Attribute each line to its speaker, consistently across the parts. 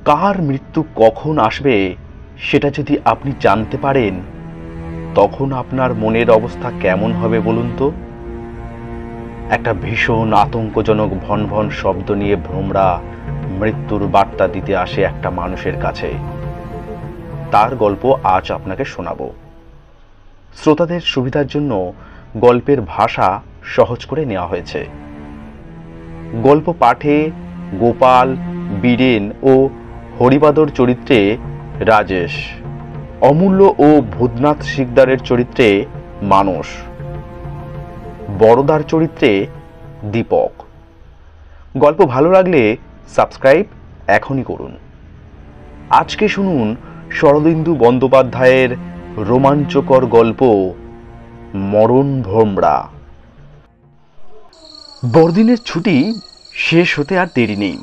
Speaker 1: কার মৃত্যু কখন আসবে সেটা যদি আপনি জানতে পারেন, তখন আপনার মনের অবস্থা কেমন হবে বলুন তো? একটা ভীষণ আতঙ্কজনক ভন ভন শব্দ নিয়ে ভ্রমরা মৃত্যুর বার্তা দিতে আসে একটা মানুষের কাছে। তার গল্প আজ আপনাকে শোনাবো। শ্রোতাদের সুবিধার জন্য গল্পের ভাষা সহজ করে নেওয়া হয়েছে। গল্প পাঠে গোপাল, বীরেন ও হরিবাদর চরিত্রে রাজেশ, অমূল্য ও ভূতনাথ শিকদারের চরিত্রে মানস, বড়দার চরিত্রে দীপক। গল্প ভালো লাগলে সাবস্ক্রাইব এখনই করুন। আজকে শুনুন শরদিন্দু বন্দ্যোপাধ্যায়ের রোমাঞ্চকর গল্প মরণ ভ্রমরা। বড়দিনের ছুটি শেষ হতে আর দেরি নেই।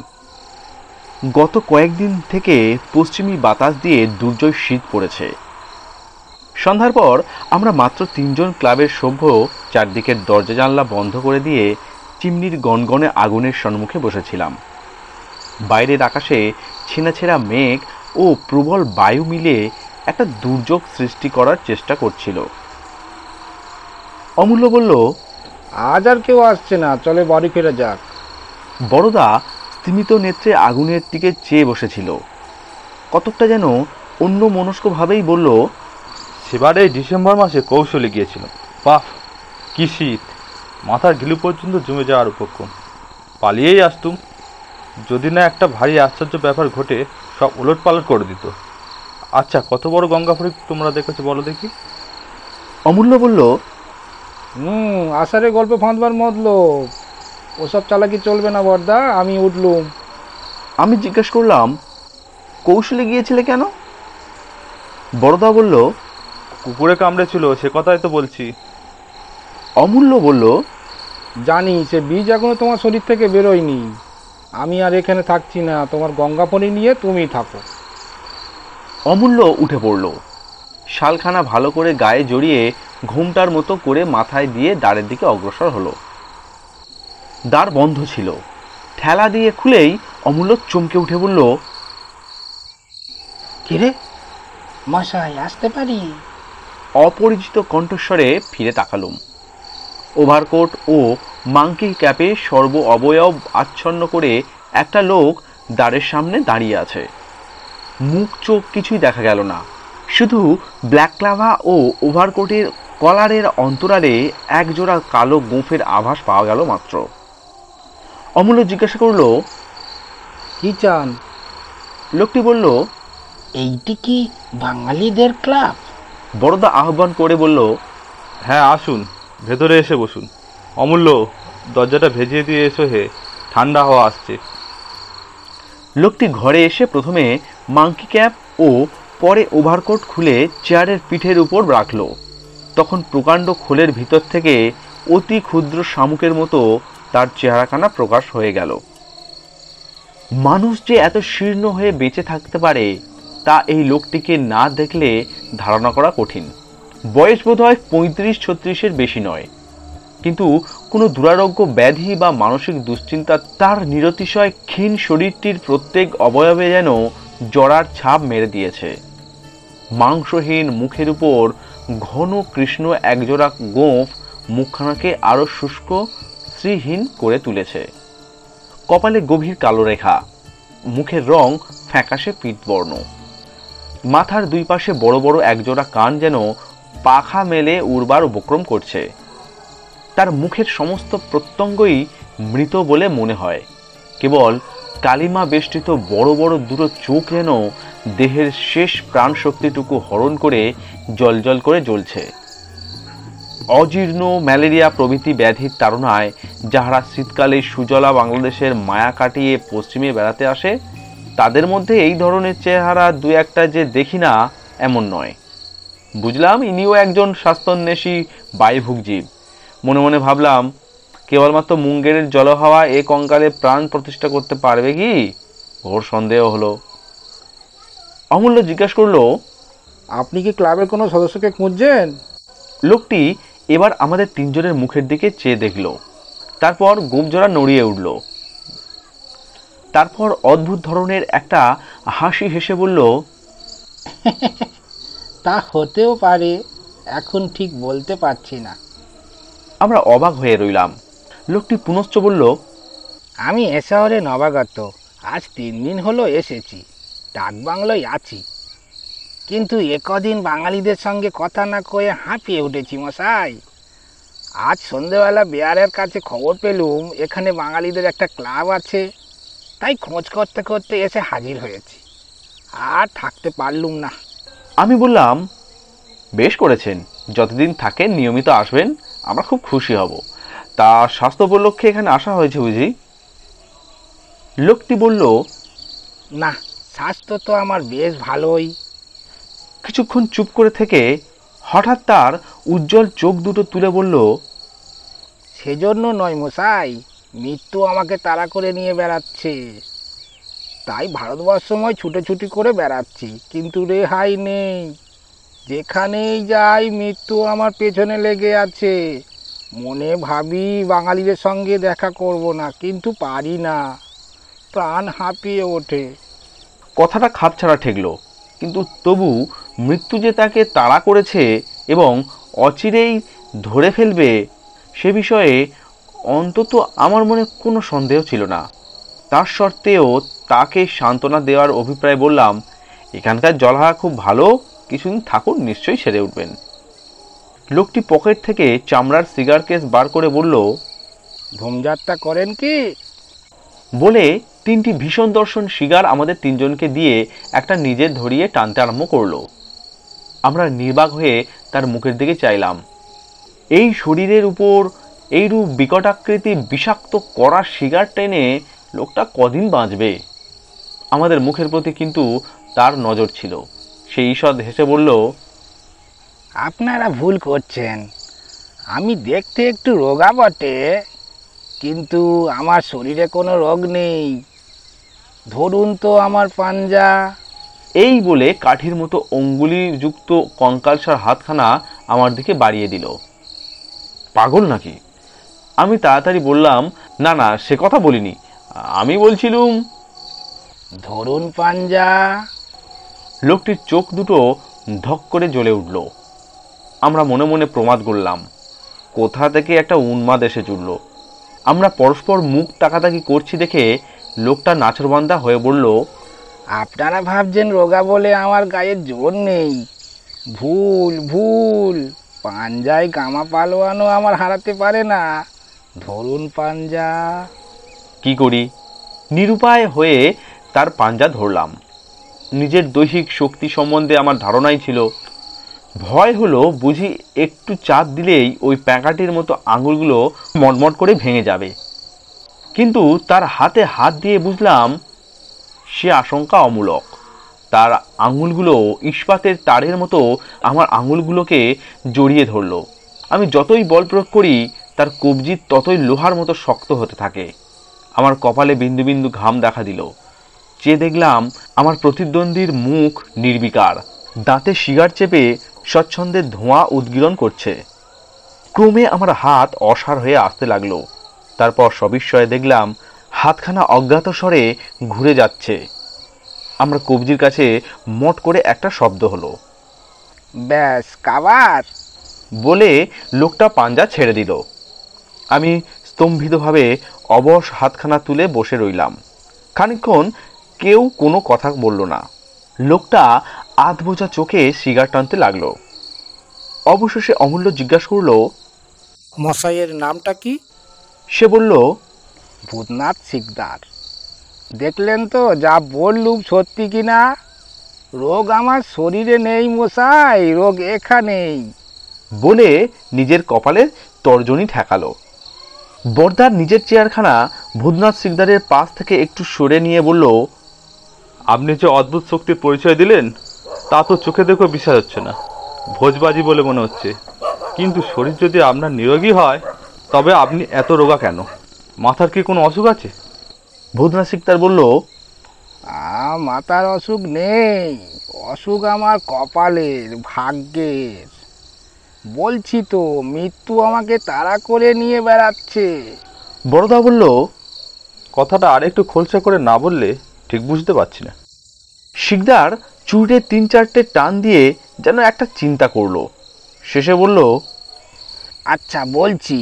Speaker 1: গত কয়েকদিন থেকে পশ্চিমী বাতাস দিয়ে দুর্জয় শীত পড়েছে। সন্ধ্যার পর আমরা মাত্র 3 জন ক্লাবের সভ্য চারদিকের দরজা জানলা বন্ধ করে দিয়ে চিমনির গনগনে আগুনের সম্মুখে বসেছিলাম। বাইরের আকাশে ছেঁড়া মেঘ ও প্রবল বায়ু মিলে একটা দুর্যোগ সৃষ্টি করার চেষ্টা করছিল। অমূল্য বলল,
Speaker 2: আজ আর কেউ আসছে না, চলে বাড়ি ফেরা যাক।
Speaker 1: বড়দা স্তিমিত নেত্রে আগুনের দিকে চেয়ে বসেছিল। কতকটা যেন অন্য মনস্কভাবেই বলল,
Speaker 3: সেবারে ডিসেম্বর মাসে কৌশলে গিয়েছিল। বাহ, কি শীত! মাথার ঘিলু পর্যন্ত জমে যাওয়ার উপক্রম। পালিয়েই আসতুম, যদি না একটা ভারী আশ্চর্য ব্যাপার ঘটে সব উলট পালট করে দিত। আচ্ছা, কত বড় গঙ্গাফড়ি তোমরা দেখেছো বলো দেখি?
Speaker 1: অমূল্য বলল,
Speaker 2: আষাঢ়ে গল্প ফাঁদবার মতলব। ওসব চালাকি চলবে না বর্দা, আমি উঠলুম।
Speaker 1: আমি জিজ্ঞেস করলাম, কৌশলে গিয়েছিলে কেন? বড়দা বলল,
Speaker 3: কুকুরে কামড়েছিল, সে কথাই তো বলছি।
Speaker 1: অমূল্য বলল,
Speaker 2: জানি, সে বীজ এখনো তোমার শরীর থেকে বেরোয়নি। আমি আর এখানে থাকছি না, তোমার গঙ্গাপনি নিয়ে তুমি থাকো।
Speaker 1: অমূল্য উঠে পড়ল। শালখানা ভালো করে গায়ে জড়িয়ে ঘুমটার মতো করে মাথায় দিয়ে দ্বারের দিকে অগ্রসর হলো। দ্বার বন্ধ ছিল। ঠেলা দিয়ে খুলেই অমূল্য চমকে উঠে বলল,
Speaker 2: কিরে মশাই, আসতে পারি?
Speaker 1: অপরিচিত কণ্ঠস্বরে ফিরে তাকালুম। ওভারকোট ও মাংকি ক্যাপে সর্ব অবয়ব আচ্ছন্ন করে একটা লোক দ্বারের সামনে দাঁড়িয়ে আছে। মুখ চোখ কিছুই দেখা গেল না, শুধু ব্ল্যাক ক্লাভা ও ওভারকোটের কলারের অন্তরালে একজোড়া কালো গোঁফের আভাস পাওয়া গেল মাত্র। অমূল্য জিজ্ঞাসা করল,
Speaker 2: কি চান?
Speaker 1: লোকটি বলল,
Speaker 2: এইটি কি বাঙালিদের ক্লাব?
Speaker 1: বড়দা আহ্বান করে বলল,
Speaker 3: হ্যাঁ, আসুন, ভেতরে এসে বসুন। অমূল্য, দরজাটা ভেজিয়ে দিয়ে এসো হে, ঠান্ডা হাওয়া আসছে।
Speaker 1: লোকটি ঘরে এসে প্রথমে মাংকি ক্যাপ ও পরে ওভারকোট খুলে চেয়ারের পিঠের উপর রাখল। তখন প্রকাণ্ড খোলের ভিতর থেকে অতি ক্ষুদ্র শামুকের মতো তার চেহারাখানা প্রকাশ হয়ে গেল। মানুষ যে এত শীর্ণ হয়ে বেঁচে থাকতে পারে তা এই লোকটিকে না দেখলে ধারণা করা কঠিন। বয়স বোধহয় 35-36-এর বেশি নয়, কিন্তু কোনো দুরারোগ্য ব্যাধি বা মানসিক দুশ্চিন্তা তার নিরতিশয় ক্ষীণ শরীরটির প্রত্যেক অবয়বে যেন জরার ছাপ মেরে দিয়েছে। মাংসহীন মুখের উপর ঘন কৃষ্ণ একজোড়া গোঁফ মুখখানাকে আরো শুষ্ক শ্রীহীন করে তুলেছে। কপালে গভীর কালো রেখা, মুখের রং ফ্যাকাশে পীতবর্ণ। মাথার দুই পাশে বড় বড় একজোড়া কান যেন পাখা মেলে উড়বার উপক্রম করছে। তার মুখের সমস্ত প্রত্যঙ্গই মৃত বলে মনে হয়। কেবল কালিমা বেষ্টিত বড় বড় দুটো চোখ যেন দেহের শেষ প্রাণ শক্তিটুকু হরণ করে জলজল করে জ্বলছে। অজীর্ণ, ম্যালেরিয়া প্রভৃতি ব্যাধির তাড়নায় যাহারা শীতকালে সুজলা বাংলাদেশের মায়া কাটিয়ে পশ্চিমে বেড়াতে আসে, তাদের মধ্যে এই ধরনের চেহারা দু একটা যে দেখি না এমন নয়। বুঝলাম ইনিও একজন স্বাস্থ্যন্বেষী বায়ুভুক জীব। মনে মনে ভাবলাম, কেবলমাত্র মুঙ্গেরের জলহাওয়া এ কঙ্কালে প্রাণ প্রতিষ্ঠা করতে পারবে কি? ঘোর সন্দেহ হলো। অমূল্য জিজ্ঞাসা করল,
Speaker 2: আপনি কি ক্লাবের কোনো সদস্যকে খুঁজছেন?
Speaker 1: লোকটি এবার আমাদের 3 জনের মুখের দিকে চেয়ে দেখল, তারপর গোপজোড়া নড়িয়ে উঠল। তারপর অদ্ভুত ধরনের একটা হাসি হেসে বলল,
Speaker 2: তা হতেও পারে, এখন ঠিক বলতে পারছি না।
Speaker 1: আমরা অবাক হয়ে রইলাম। লোকটি পুনশ্চ বলল,
Speaker 2: আমি এ শহরে নবাগত, আজ 3 দিন হলো এসেছি, ডাকবাংলোয় আছি। কিন্তু একদিন বাঙালিদের সঙ্গে কথা না কয়ে হাঁপিয়ে উঠেছি মশাই। আজ সন্ধেবেলা বেয়ারের কাছে খবর পেলুম এখানে বাঙালিদের একটা ক্লাব আছে, তাই খোঁজ করতে করতে এসে হাজির হয়েছি, আর থাকতে পারলুম না।
Speaker 1: আমি বললাম, বেশ করেছেন, যতদিন থাকেন নিয়মিত আসবেন, আমরা খুব খুশি হব। তা স্বাস্থ্য উপলক্ষে এখানে আসা হয়েছে বুঝি? লোকটি বলল,
Speaker 2: না, স্বাস্থ্য তো আমার বেশ ভালোই।
Speaker 1: কিছুক্ষণ চুপ করে থেকে হঠাৎ তার উজ্জ্বল চোখ দুটো তুলে বলল,
Speaker 2: সেজন্য নয় মশাই, মৃত্যু আমাকে তাড়া করে নিয়ে বেড়াচ্ছে, তাই ভারতবর্ষময় ছুটোছুটি করে বেড়াচ্ছি, কিন্তু রেহাই নেই। যেখানেই যাই মৃত্যু আমার পেছনে লেগে আছে। মনে ভাবি বাঙালিদের সঙ্গে দেখা করব না, কিন্তু পারি না, প্রাণ হাঁপিয়ে ওঠে।
Speaker 1: কথাটা খাপছাড়া ঠেকল, কিন্তু তবু মৃত্যু যে তাকে তাড়া করেছে এবং অচিরেই ধরে ফেলবে সে বিষয়ে অন্তত আমার মনে কোনো সন্দেহ ছিল না। তার সত্ত্বেও তাকে সান্ত্বনা দেওয়ার অভিপ্রায় বললাম, এখানকার জলহাওয়া খুব ভালো, কিছুদিন থাকুন, নিশ্চয়ই সেরে উঠবেন। লোকটি পকেট থেকে চামড়ার সিগার কেস বার করে বলল,
Speaker 2: ধূমযাত্রা করেন কি?
Speaker 1: বলে 3টি ভীষণ দর্শন সিগার আমাদের 3জনকে দিয়ে একটা নিজের ধরিয়ে টানতে আরম্ভ করলো। আমরা নির্বাক হয়ে তার মুখের দিকে চাইলাম। এই শরীরের উপর এইরূপ বিকটাকৃতি বিষাক্ত কড়া সিগার টেনে লোকটা কদিন বাঁচবে? আমাদের মুখের প্রতি কিন্তু তার নজর ছিল। সে ঈষৎ হেসে বলল,
Speaker 2: আপনারা ভুল করছেন, আমি দেখতে একটু রোগা বটে, কিন্তু আমার শরীরে কোনো রোগ নেই। ধরুন তো আমার পাঞ্জা।
Speaker 1: এই বলে কাঠির মতো অঙ্গুলিযুক্ত কঙ্কালসার হাতখানা আমার দিকে বাড়িয়ে দিল। পাগল নাকি? আমি তাড়াতাড়ি বললাম, না না, সে কথা বলিনি, আমি বলছিলুম।
Speaker 2: ধরুন পাঞ্জা।
Speaker 1: লোকটির চোখ দুটো ধক করে জ্বলে উঠল। আমরা মনে মনে প্রমাদ করলাম, কোথা থেকে একটা উন্মাদ এসে জুড়ল। আমরা পরস্পর মুখ তাকাতাকি করছি দেখে লোকটা নাচরবান্দা হয়ে বলল,
Speaker 2: আপনারা ভাবছেন রোগা বলে আমার গায়ে জোর নেই। ভুল ভুল, পাঞ্জায় গামা পালোয়ানও আমার হারাতে পারে না। ধরুন পাঞ্জা।
Speaker 1: কি করি? নিরুপায় হয়ে তার পাঞ্জা ধরলাম। নিজের দৈহিক শক্তি সম্বন্ধে আমার ধারণাই ছিল। ভয় হলো বুঝি একটু চাপ দিলেই ওই প্যাঁকাটির মতো আঙুলগুলো মটমট করে ভেঙে যাবে। কিন্তু তার হাতে হাত দিয়ে বুঝলাম সে আশঙ্কা অমূলক। তার আঙুলগুলো ইস্পাতের তারের মতো আমার আঙুলগুলোকে জড়িয়ে ধরল। আমি যতই বল প্রয়োগ করি তার কবজি ততই লোহার মতো শক্ত হতে থাকে। আমার কপালে বিন্দু বিন্দু ঘাম দেখা দিল। চেয়ে দেখলাম আমার প্রতিদ্বন্দ্বীর মুখ নির্বিকার, দাঁতে সিগার চেপে স্বচ্ছন্দে ধোঁয়া উদ্গীরণ করছে। ক্রমে আমার হাত অসাড় হয়ে আসতে লাগলো। তারপর সবিস্ময়ে দেখলাম হাতখানা অজ্ঞাত স্বরে ঘুরে যাচ্ছে। আমরা কবজির কাছে মট করে একটা শব্দ হলো।
Speaker 2: ব্যাস কাবার।
Speaker 1: বলে লোকটা পাঞ্জা ছেড়ে দিল। আমি স্তম্ভিতভাবে অবশ হাতখানা তুলে বসে রইলাম। খানিকক্ষণ কেউ কোনো কথা বলল না। লোকটা আধবোঝা চোখে সিগার টানতে লাগলো। অবশেষে অমূল্য জিজ্ঞাসা করলো,
Speaker 2: মশাইয়ের নামটা কি?
Speaker 1: সে বলল,
Speaker 2: ভূতনাথ শিকদার। দেখলেন তো যা বললুম সত্যি কিনা? রোগ আমার শরীরে নেই মশাই, রোগ এখানেই।
Speaker 1: বলে নিজের কপালে তর্জনী ঠেকালো। বর্দার নিজের চেয়ারখানা ভূতনাথ শিকদারের পাশ থেকে একটু সরে নিয়ে বলল,
Speaker 3: আপনি যে অদ্ভুত শক্তির পরিচয় দিলেন তা তো চোখে দেখে বিশ্বাস হচ্ছে না, ভোজবাজি বলে মনে হচ্ছে। কিন্তু শরীর যদি আপনার নিরোগী হয় তবে আপনি এত রোগা কেন? মাথার কি কোনো অসুখ আছে?
Speaker 1: ভূতনাথ শিকদার বলল,
Speaker 2: মাথার অসুখ নেই, অসুখ আমার কপালের, ভাগ্যের। বলছি তো মৃত্যু আমাকে তাড়া করে নিয়ে বেড়াচ্ছে।
Speaker 1: বড়দা বলল,
Speaker 3: কথাটা আরেকটু খোলসা করে না বললে ঠিক বুঝতে পারছি না।
Speaker 1: শিকদার চুড়ে 3-4টে টান দিয়ে যেন একটা চিন্তা করলো, শেষে বলল,
Speaker 2: আচ্ছা বলছি,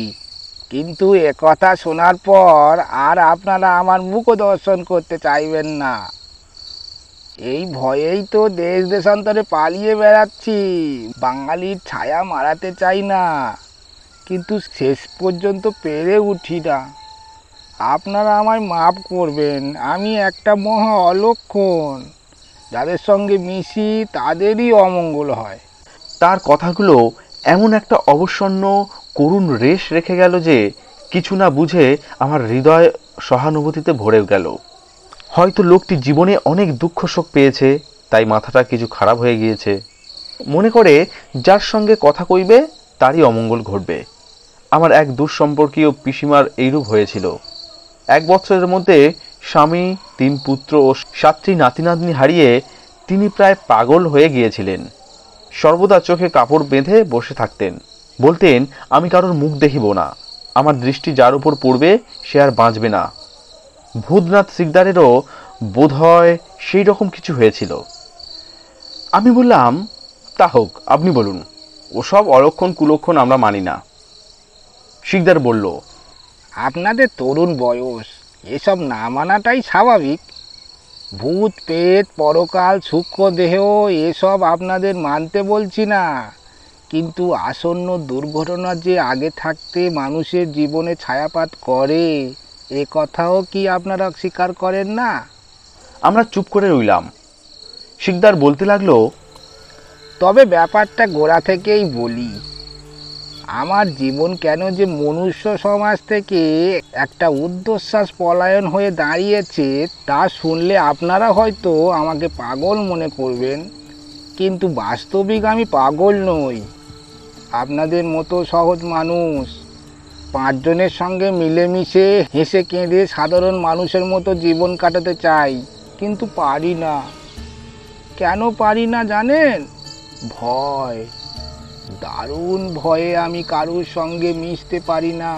Speaker 2: কিন্তু একথা শোনার পর আর আপনারা আমার মুখ দর্শন করতে চাইবেন না। এই ভয়েই তো দেশ দেশান্তরে পালিয়ে বেড়াচ্ছি, বাঙালির ছায়া মারাতে চাই না, কিন্তু শেষ পর্যন্ত পেরে উঠি না। আপনারা আমায় মাফ করবেন, আমি একটা মহা অলক্ষণ, যাদের সঙ্গে মিশি তাদেরই অমঙ্গল হয়।
Speaker 1: তার কথাগুলো এমন একটা অবসন্ন করুণ রেশ রেখে গেল যে কিছু না বুঝে আমার হৃদয় সহানুভূতিতে ভরে গেল। হয়তো লোকটি জীবনে অনেক দুঃখ শোক পেয়েছে, তাই মাথাটা কিছু খারাপ হয়ে গিয়েছে। মনে করে যার সঙ্গে কথা কইবে তারই অমঙ্গল ঘটবে। আমার এক দূর সম্পর্কীয় পিসিমার এইরূপ হয়েছিল। 1 বছরের মধ্যে স্বামী, 3 পুত্র ও 7টি নাতি নাতনি হারিয়ে তিনি প্রায় পাগল হয়ে গিয়েছিলেন। সর্বদা চোখে কাপড় বেঁধে বসে থাকতেন, বলতেন আমি কারোর মুখ দেখিব না, আমার দৃষ্টি যার উপর পড়বে সে আর বাঁচবে না। ভূতনাথ শিকদারেরও বোধ হয় সেই রকম কিছু হয়েছিল। আমি বললাম, তা হোক, আপনি বলুন, ওসব অলক্ষণ কুলক্ষণ আমরা মানি না। শিকদার বলল,
Speaker 2: আপনাদের তরুণ বয়স, এসব না মানাটাই স্বাভাবিক। ভূত পেট পরকাল সূক্ষ্ম দেহ এসব আপনাদের মানতে বলছি না, কিন্তু আসন্ন দুর্ঘটনা যে আগে থাকতে মানুষের জীবনে ছায়াপাত করে, এ কথাও কি আপনারা স্বীকার করেন না?
Speaker 1: আমরা চুপ করে রইলাম। শিকদার বলতে লাগলো,
Speaker 2: তবে ব্যাপারটা গোড়া থেকেই বলি, আমার জীবন কেন যে মনুষ্য সমাজ থেকে একটা ঊর্ধ্বশ্বাস পলায়ন হয়ে দাঁড়িয়েছে তা শুনলে আপনারা হয়তো আমাকে পাগল মনে করবেন, কিন্তু বাস্তবিক আমি পাগল নই। আপনাদের মতো সহজ মানুষ, 5 জনের সঙ্গে মিলেমিশে হেসে কেঁদে সাধারণ মানুষের মতো জীবন কাটাতে চাই, কিন্তু পারি না। কেন পারি না জানেন? ভয়, দারুণ ভয়ে আমি কারোর সঙ্গে মিশতে পারি না।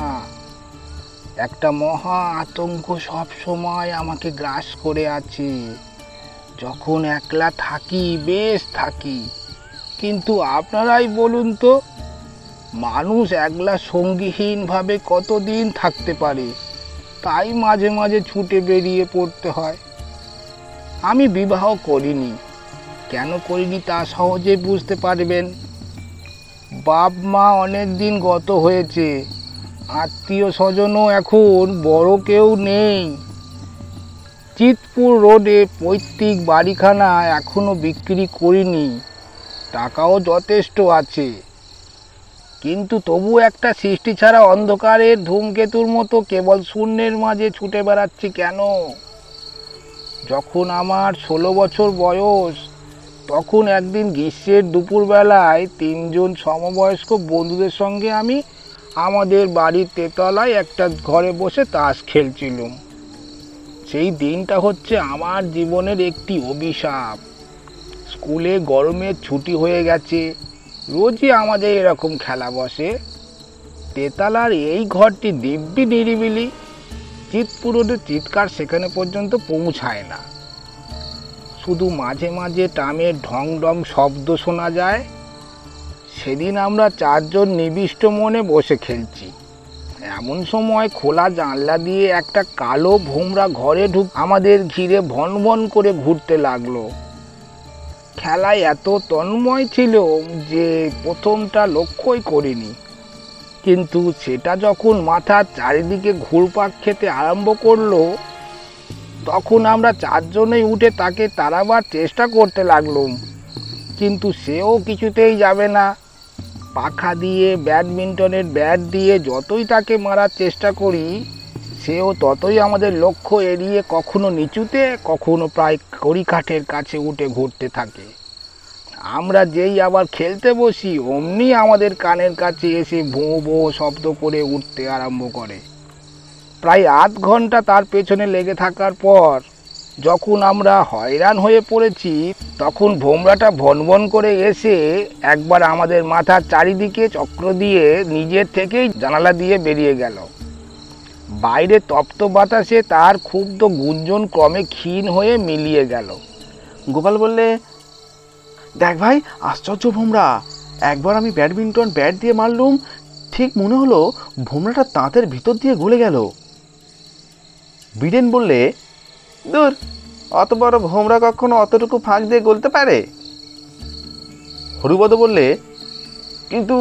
Speaker 2: একটা মহা আতঙ্ক সব সময় আমাকে গ্রাস করে আছে। যখন একলা থাকি বেশ থাকি, কিন্তু আপনারাই বলুন তো, মানুষ একলা সঙ্গীহীনভাবে কতদিন থাকতে পারে? তাই মাঝে মাঝে ছুটে বেরিয়ে পড়তে হয়। আমি বিবাহ করিনি, কেন করিনি তা সহজে বুঝতে পারবেন। বাপ মা অনেক দিন গত হয়েছে, আত্মীয় স্বজনও এখন বড় কেউ নেই। চিতপুর রোডে পৈতৃক বাড়িখানা এখনো বিক্রি করিনি, টাকাও যথেষ্ট আছে, কিন্তু তবু একটা সৃষ্টি ছাড়া অন্ধকারের ধূমকেতুর মতো কেবল শূন্যের মাঝে ছুটে বেড়াচ্ছি কেন? যখন আমার 16 বছর বয়স, তখন একদিন গ্রীষ্মের দুপুরবেলায় 3 জন সমবয়স্ক বন্ধুদের সঙ্গে আমি আমাদের বাড়ির তেতলায় একটা ঘরে বসে তাস খেলছিলাম। সেই দিনটা হচ্ছে আমার জীবনের একটি অভিশাপ। স্কুলে গরমের ছুটি হয়ে গেছে, রোজই আমাদের এরকম খেলা বসে। তেতলার এই ঘরটি দিব্যি নিরিবিলি, চিৎপুরের চিৎকার সেখানে পর্যন্ত পৌঁছায় না, শুধু মাঝে মাঝে ট্রামের ঢং ঢং শব্দ শোনা যায়। সেদিন আমরা 4 জন নিবিষ্ট মনে বসে খেলছি। এমন সময় খোলা জানলা দিয়ে একটা কালো ভোমরা ঘরে আমাদের ঘিরে ভন ভন করে ঘুরতে লাগলো। খেলায় এত তন্ময় ছিল যে প্রথমটা লক্ষ্যই করিনি, কিন্তু সেটা যখন মাথার চারিদিকে ঘুরপাক খেতে আরম্ভ করলো, তখন আমরা 4 জনেই উঠে তাকে তাড়াবার চেষ্টা করতে লাগলাম, কিন্তু সেও কিছুতেই যাবে না। পাখা দিয়ে ব্যাডমিন্টনের ব্যাট দিয়ে যতই তাকে মারার চেষ্টা করি, সেও ততই আমাদের লক্ষ্য এড়িয়ে কখনো নিচুতে কখনো প্রায় কড়িকাঠের কাছে উঠে ঘুরতে থাকে। আমরা যেই আবার খেলতে বসি, অমনি আমাদের কানের কাছে এসে ভোঁ ভোঁ শব্দ করে উঠতে আরম্ভ করে। প্রায় আধ ঘন্টা তার পেছনে লেগে থাকার পর যখন আমরা হয়রান হয়ে পড়েছি, তখন ভোমরাটা ভনভন করে এসে একবার আমাদের মাথার চারিদিকে চক্র দিয়ে নিজের থেকেই জানালা দিয়ে বেরিয়ে গেল। বাইরে তপ্ত বাতাসে তার ক্ষুব্ধ গুঞ্জন ক্রমে ক্ষীণ হয়ে মিলিয়ে গেল।
Speaker 1: গোপাল বললে, দেখ ভাই, আশ্চর্য ভোমরা। একবার আমি ব্যাডমিন্টন ব্যাট দিয়ে মারলুম, ঠিক মনে হলো ভোমরাটা তাঁতের ভিতর দিয়ে গলে গেল। বীরেন বললে, দূর, অত বড় ভোমরা কখনো অতটুকু ফাঁক দিয়ে গলতে পারে? হরিপদ বললে, কিন্তু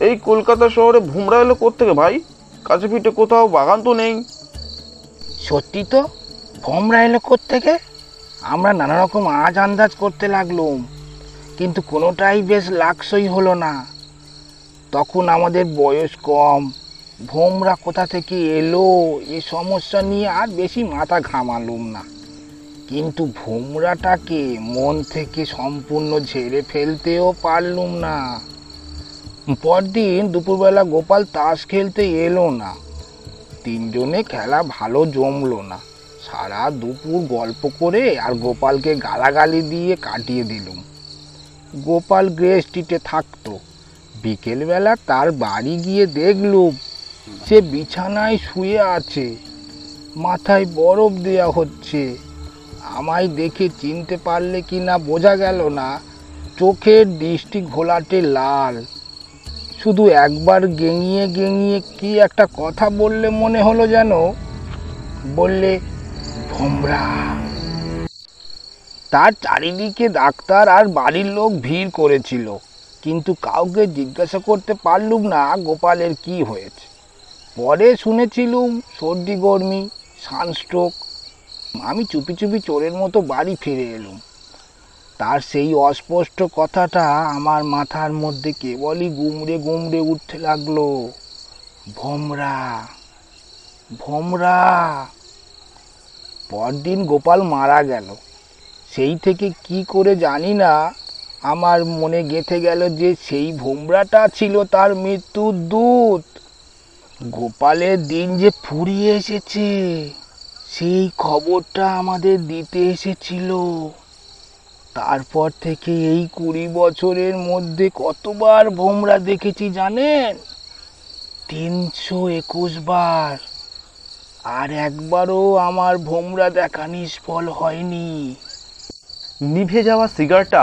Speaker 1: এই কলকাতা শহরে ভোমরা এলো কোত্থেকে ভাই? কাছে পিঠে কোথাও বাগান তো নেই।
Speaker 2: সত্যি তো, ভোমরা এলো কোত্থেকে? আমরা নানা রকম আন্দাজ করতে লাগলুম, কিন্তু কোনোটাই বেশ লাকসই হলো না। তখন আমাদের বয়স কম, ভোমরা কোথা থেকে এলো এ সমস্যা নিয়ে আর বেশি মাথা ঘামালুম না। কিন্তু ভোমরাটাকে মন থেকে সম্পূর্ণ ঝেড়ে ফেলতেও পারলুম না। পরদিন দুপুরবেলা গোপাল তাস খেলতে এলো না। তিনজনে খেলা ভালো জমলো না। সারা দুপুর গল্প করে আর গোপালকে গালাগালি দিয়ে কাটিয়ে দিলুম। গোপাল গ্রে স্ট্রিটে থাকতো। বিকেলবেলা তার বাড়ি গিয়ে দেখলুম সে বিছানায় শুয়ে আছে, মাথায় বরফ দেওয়া হচ্ছে। আমায় দেখে চিনতে পারলে কি না বোঝা গেল না, চোখের দৃষ্টি ঘোলাটে লাল। শুধু একবার গেঙিয়ে গেঙিয়ে কি একটা কথা বললে মনে হলো যেন। বললে, ভোমরা। তার চারিদিকে ডাক্তার আর বাড়ির লোক ভিড় করেছিল, কিন্তু কাউকে জিজ্ঞাসা করতে পারলুম না গোপালের কি হয়েছে। পরে শুনেছিলুম সর্দি গরমি, সানস্ট্রোক। আমি চুপি চুপি চোরের মতো বাড়ি ফিরে এলুম। তার সেই অস্পষ্ট কথাটা আমার মাথার মধ্যে কেবলই গুমড়ে গুমড়ে উঠতে লাগলো, ভোমরা, ভোমরা। পরদিন গোপাল মারা গেল। সেই থেকে কি করে জানি না, আমার মনে গেঁথে গেল যে সেই ভোমরাটা ছিল তার মৃত্যুর দূত। গোপালের দিন যে ফুরিয়ে এসেছে, সেই খবরটা আমাদের দিতে এসেছিল। তারপর থেকে এই 20 বছরের মধ্যে কতবার ভোমরা দেখেছি জানেন? 321 বার। আর একবারও আমার ভোমরা দেখা নিষ্ফল হয়নি।
Speaker 1: নিভে যাওয়া সিগারটা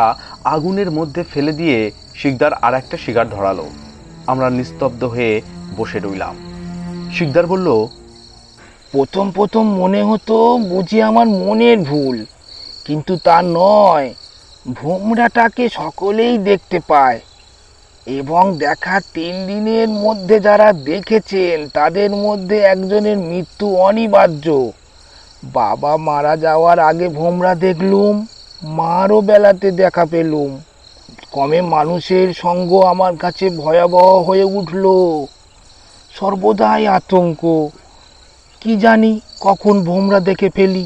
Speaker 1: আগুনের মধ্যে ফেলে দিয়ে শিকদার আর একটা সিগার ধরালো। আমরা নিস্তব্ধ হয়ে বসে রইলাম। শিকদার বলল,
Speaker 2: প্রথম প্রথম মনে হতো বুঝি আমার মনের ভুল, কিন্তু তা নয়। ভোমরাটাকে সকলেই দেখতে পায়, এবং দেখার 3 দিনের মধ্যে যারা দেখেছেন তাদের মধ্যে একজনের মৃত্যু অনিবার্য। বাবা মারা যাওয়ার আগে ভোমরা দেখলুম, মারও বেলাতে দেখা পেলুম। কমে মানুষের সঙ্গ আমার কাছে ভয়াবহ হয়ে উঠল। সর্বদাই আতঙ্ক, কি জানি কখন ভোমরা দেখে ফেলি।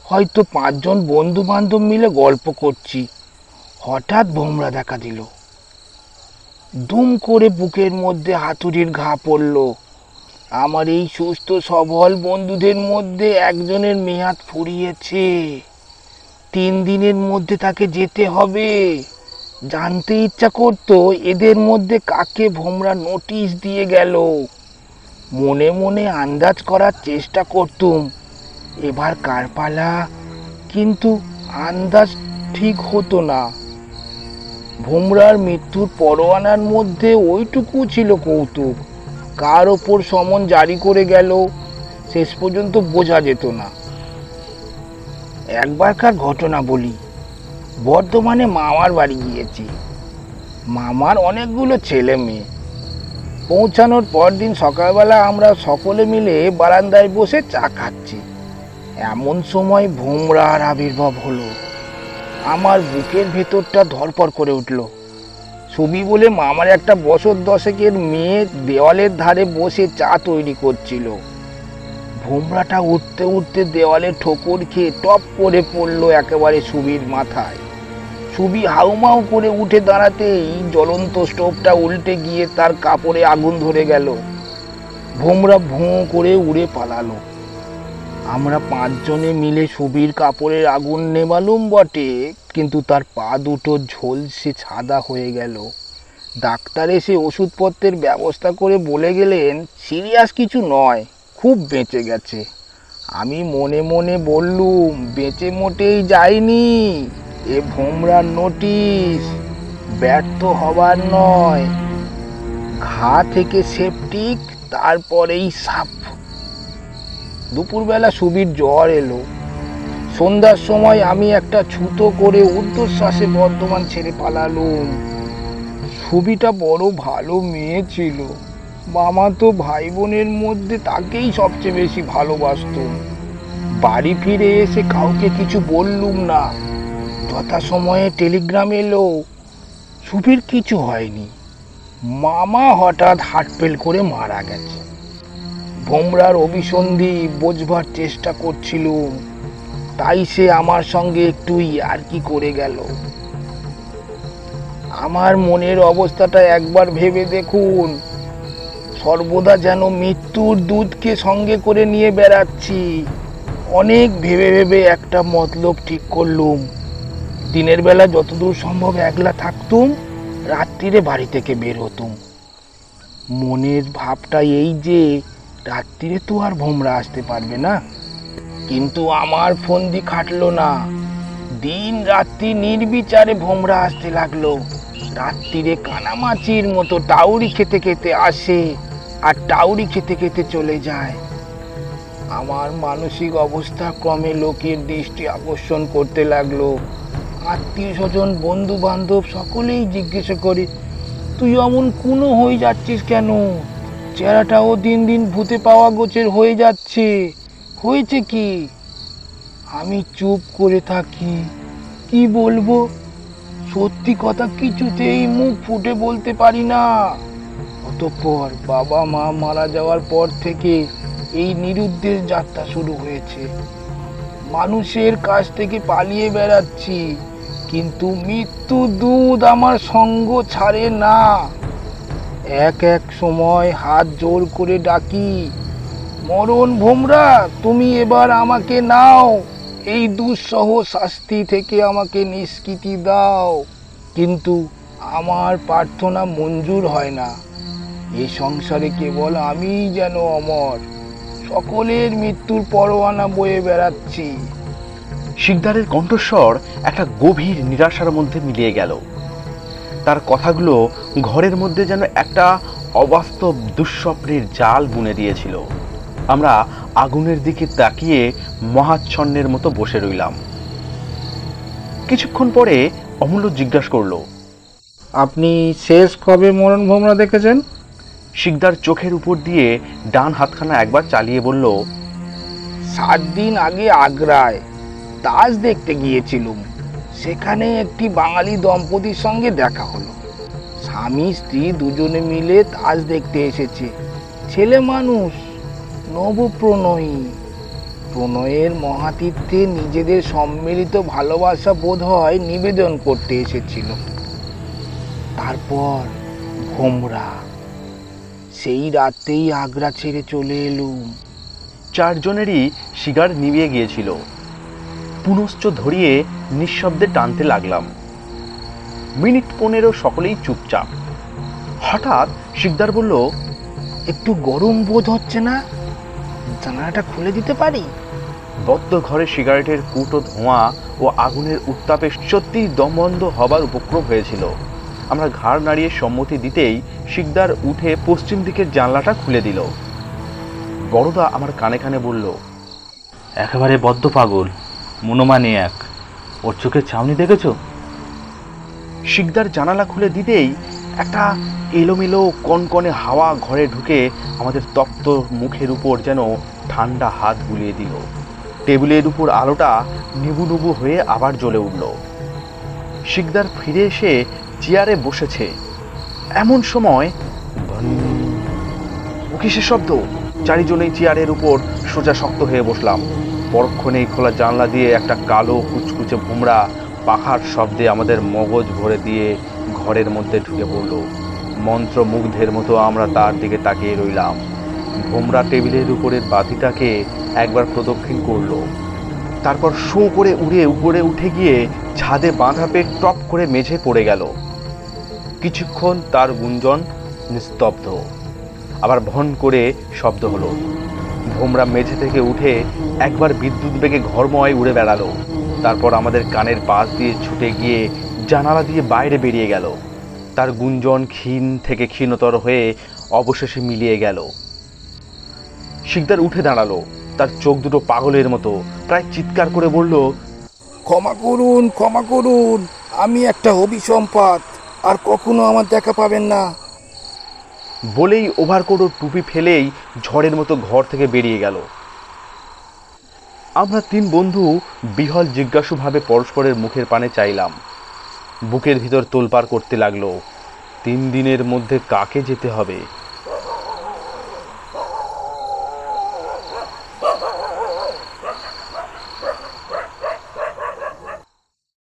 Speaker 2: হয়তো 5 জন বন্ধু বান্ধব মিলে গল্প করছি, হঠাৎ ভোমরা দেখা দিল। দুম করে বুকের মধ্যে হাতুড়ির ঘা পড়ল। আমার এই সুস্থ সবল বন্ধুদের মধ্যে একজনের মেয়াদ ফুরিয়েছে। 3 দিনের মধ্যে তাকে যেতে হবে। জানতে ইচ্ছা করতো এদের মধ্যে কাকে ভোমরা নোটিশ দিয়ে গেল। মনে মনে আন্দাজ করার চেষ্টা করতুম এবার কার পালা, কিন্তু আন্দাজ ঠিক হতো না। ভোমরার মৃত্যুর পরোয়ানার মধ্যে ওইটুকু ছিল কৌতুক। কার ওপর সমন জারি করে গেল শেষ পর্যন্ত বোঝা যেত না। একবারকার ঘটনা বলি। বর্ধমানে মামার বাড়ি গিয়েছি। মামার অনেকগুলো ছেলে মেয়ে। পৌঁছানোর পর দিন সকালবেলা আমরা সকলে মিলে বারান্দায় বসে চা খাচ্ছি। এমন সময় ভোমরার আবির্ভাব হলো। আমার বুকের ভেতরটা ধরপড় করে উঠল। ছবি বলে মামার একটা বছর 10-এর মেয়ে দেওয়ালের ধারে বসে চা তৈরি করছিল। ভোমরাটা উঠতে উঠতে দেওয়ালে ঠোকর খেয়ে টপ করে পড়লো একেবারে সুবির মাথায়। সুবি হাউমাউ করে উঠে দাঁড়াতেই জ্বলন্ত স্টোভটা উল্টে গিয়ে তার কাপড়ে আগুন ধরে গেল। ভোমরা ভোঁ করে উড়ে পালালো। আমরা 5 জনে মিলে সুবির কাপড়ের আগুন নেভালুম বটে, কিন্তু তার পা দুটো ঝলসে সাদা হয়ে গেল। ডাক্তার এসে ওষুধপত্রের ব্যবস্থা করে বলে গেলেন সিরিয়াস কিছু নয়, খুব বেঁচে গেছে। আমি মনে মনে বললুম, বেঁচে মোটেই যায়নি, এ ভোমরার নোটিশ, ব্যর্থ হবার নয়। ঘা থেকে সেপটিক, তারপরেই সাপ। দুপুরবেলা সুবির জ্বর এলো। সন্ধ্যার সময় আমি একটা ছুতো করে ঊর্ধ্বশ্বাসে বর্ধমান ছেড়ে পালালুম। সুবিটা বড় ভালো মেয়ে ছিল। মামাতো ভাই বোনের মধ্যে তাকেই সবচেয়ে বেশি ভালোবাসতুম। বাড়ি ফিরে এসে কাউকে কিছু বললুম না। যথাসময়ে টেলিগ্রাম এলো, সুবির কিছু হয়নি, মামা হঠাৎ হার্টফেল করে মারা গেছে। ভোমরার অভিসন্ধি বোঝবার চেষ্টা করছিলুম, তাই সে আমার সঙ্গে একটু ইয়ার্কি করে গেল। আমার মনের অবস্থাটা একবার ভেবে দেখুন। সর্বদা যেন মৃত্যুর দুধকে সঙ্গে করে নিয়ে বেড়াচ্ছি। অনেক ভেবে ভেবে একটা মতলব ঠিক করলুম। দিনের বেলা যতদূর সম্ভব একলা থাকতুম, রাত্রিরে বাড়ি থেকে বের হতুম। মনের ভাবটা এই যে রাত্রিরে তো আর ভোমরা আসতে পারবে না। কিন্তু আমার ফন্দি খাটলো না। দিন রাত্রি নির্বিচারে ভোমরা আসতে লাগলো। রাত্রিরে কানামাছির মতো টাউরি খেতে খেতে আসে আর টাউরি খেতে খেতে চলে যায়। আমার মানসিক অবস্থা ক্রমে লোকের দৃষ্টি আকর্ষণ করতে লাগলো। আত্মীয় স্বজন, বন্ধু বান্ধব সকলেই জিজ্ঞাসা করে, তুই অমন কুনো হয়ে যাচ্ছিস কেন? চেহারাটাও দিন দিন ভূতে পাওয়া গোছের হয়ে যাচ্ছে, হয়েছে কি? আমি চুপ করে থাকি। কি বলবো? সত্যি কথা কিছুতেই মুখ ফুটে বলতে পারি না। অতঃপর বাবা মা মারা যাওয়ার পর থেকে এই নিরুদ্দেশ যাত্রা শুরু হয়েছে। মানুষের কাছ থেকে পালিয়ে বেড়াচ্ছি, কিন্তু মৃত্যু দূত আমার সঙ্গ ছাড়ে না। এক এক সময় হাত জোর করে ডাকি, মরণ ভোমরা, তুমি এবার আমাকে নাও, এই দুঃসহ শাস্তি থেকে আমাকে নিষ্কৃতি দাও। কিন্তু আমার প্রার্থনা মঞ্জুর হয় না। এ সংসারে কেবল আমিই যেন অমর, সকলের মৃত্যুর পরোয়ানা বয়ে বেড়াচ্ছি।
Speaker 1: শিকদারের কণ্ঠস্বর একটা গভীর নিরাশার মধ্যে মিলিয়ে গেল। তার কথাগুলো ঘরের মধ্যে যেন একটা অবাস্তব দুঃস্বপ্নের জাল বুনে দিয়েছিল। আমরা আগুনের দিকে তাকিয়ে মহাচ্ছন্নের মতো বসে রইলাম। কিছুক্ষণ পরে অমূল্য জিজ্ঞাসা করলো,
Speaker 2: আপনি শেষ কবে মরণ ভোমরা দেখেছেন?
Speaker 1: শিকদার চোখের উপর দিয়ে ডান হাতখানা একবার চালিয়ে বলল,
Speaker 2: 7 দিন আগে আগ্রায় তাজ দেখতে গিয়েছিলুম। সেখানে একটি বাঙালি দম্পতির সঙ্গে দেখা হলো। স্বামী স্ত্রী দুজনে মিলে তাজ দেখতে এসেছে। ছেলে মানুষ, নবপ্রণয়ী, প্রণয়ের মহাতীর্থে নিজেদের সম্মিলিত ভালোবাসা বোধ হয় নিবেদন করতে এসেছিল। তারপর ভোমরা, সেই রাতেই আগ্রা ছেড়ে চলে এলুম।
Speaker 1: 4 জনেরই সিগার নিভিয়ে গিয়েছিল। পুনশ্চ ধরিয়ে নিঃশব্দে টানতে লাগলাম। মিনিট 15 সকলেই চুপচাপ। হঠাৎ শিকদার বলল,
Speaker 2: একটু গরম বোধ হচ্ছে না? জানালাটা খুলে দিতে পারি?
Speaker 1: বদ্ধ ঘরে সিগারেটের কুটো ধোঁয়া ও আগুনের উত্তাপে সত্যিই দমবন্ধ হবার উপক্রম হয়েছিল। আমরা ঘাড় নাড়িয়ে সম্মতি দিতেই শিকদার উঠে পশ্চিম দিকের জানলাটা খুলে দিল। বড়দা আমার কানে কানে বলল,
Speaker 3: একেবারে বদ্ধ পাগল, মনোমানিয়াক, ওর চোখের ছাউনি দেখেছো?
Speaker 1: শিকদার জানালা খুলে দিতেই একটা এলোমেলো কনকনে হাওয়া ঘরে ঢুকে আমাদের তপ্ত মুখের উপর যেন ঠান্ডা হাত বুলিয়ে দিল। টেবিলের উপর আলোটা নিবু নিবু হয়ে আবার জ্বলে উঠল। শিকদার ফিরে এসে চেয়ারে বসেছে। এমন সময় কিসের শব্দ? 4 জনেই চেয়ারের উপর সোজা শক্ত হয়ে বসলাম। পরক্ষণেই খোলা জানলা দিয়ে একটা কালো কুচকুচে ভোমরা পাখার শব্দে আমাদের মগজ ভরে দিয়ে ঘরের মধ্যে ঢুকে পড়ল। মন্ত্রমুগ্ধের মতো আমরা তার দিকে তাকিয়ে রইলাম। ভোমরা টেবিলের উপরের বাতিটাকে একবার প্রদক্ষিণ করলো, তারপর শো করে উড়ে উপরে উঠে গিয়ে ছাদে বাঁধা পেট টপ করে মেঝে পড়ে গেল। কিছুক্ষণ তার গুঞ্জন নিস্তব্ধ, আবার ভন করে শব্দ হলো। ভোমরা মেঝে থেকে উঠে একবার বিদ্যুৎ বেগে ঘরময় উড়ে বেড়ালো। তারপর আমাদের কানের পাশ দিয়ে ছুটে গিয়ে জানালা দিয়ে বাইরে বেরিয়ে গেল। তার গুঞ্জন ক্ষীণ থেকে ক্ষীণতর হয়ে অবশেষে মিলিয়ে গেল। শিকদার উঠে দাঁড়ালো। তার চোখ দুটো পাগলের মতো, প্রায় চিৎকার করে বলল,
Speaker 2: ক্ষমা করুন, ক্ষমা করুন, আমি একটা অভিসম্পাত, আর কখনো আমার দেখা পাবেন না।
Speaker 1: বলেই ওভারকোট ও টুপি ফেলেই ঝড়ের মতো ঘর থেকে বেরিয়ে গেল। আমরা তিন বন্ধু বিহল জিজ্ঞাসুভাবে পরস্পরের মুখের পানে চাইলাম। বুকের ভিতর তোলপাড় করতে লাগলো। 3 দিনের মধ্যে কাকে যেতে হবে।